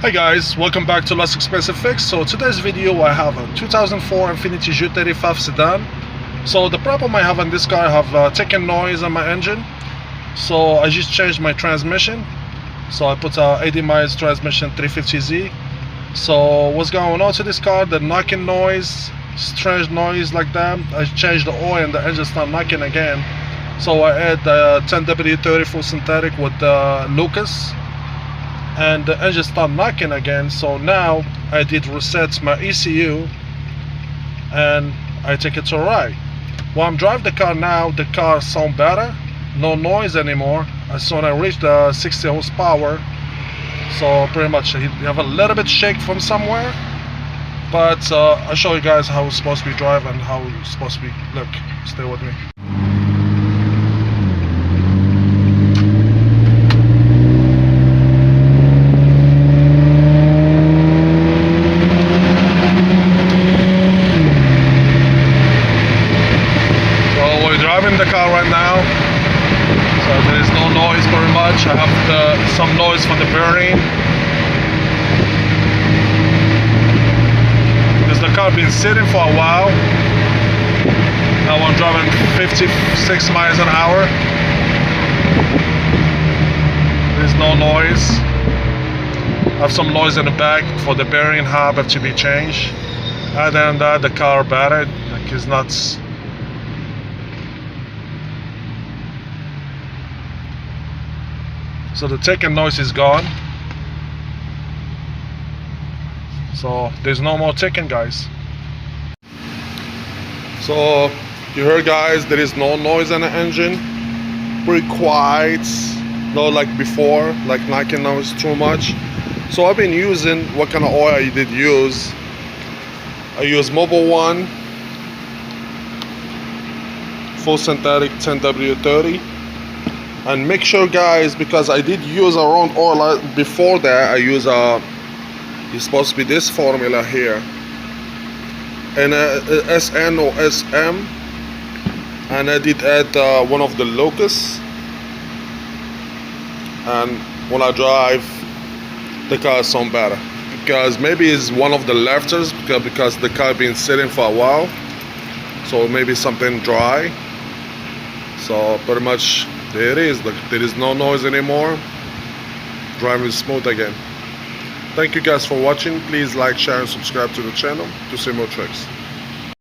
Hi guys, welcome back to Less Expensive Fix. So today's video I have a 2004 Infiniti G35 sedan. So the problem I have on this car, I have ticking noise on my engine. So I just changed my transmission. So I put a 80 miles transmission 350Z. So what's going on to this car? The knocking noise, strange noise like that. I changed the oil and the engine started knocking again. So I add the 10W30 full synthetic with Lucas, and the engine started knocking again. So now I did reset my ECU and I take it to a ride. While I'm driving the car now, the car sounds better, no noise anymore. As soon as I reach the 60 horsepower, so pretty much you have a little bit shake from somewhere, but I'll show you guys how it's supposed to be drive and how it's supposed to be look. Stay with me. Driving the car right now, so there is no noise very much. I have some noise from the bearing because the car been sitting for a while. Now I'm driving 56 miles an hour. There's no noise. I have some noise in the back for the bearing hub have to be changed. Other than that, the car battered, like it's not. So the ticking noise is gone. So there's no more ticking, guys. So you heard, guys, there is no noise in the engine. Pretty quiet, not like before, like knocking noise too much. So I've been using, what kind of oil I did use? I use Mobile One full synthetic 10W30. And make sure, guys, because I did use a wrong oil before that, I use it's supposed to be this formula here, and SN or SM, and I did add one of the Lucas, and when I drive, the car sounds better, because maybe it's one of the lefters, because the car been sitting for a while, so maybe something dry. So pretty much there it is. There is no noise anymore. Driving smooth again. Thank you guys for watching. Please like, share and subscribe to the channel to see more tricks.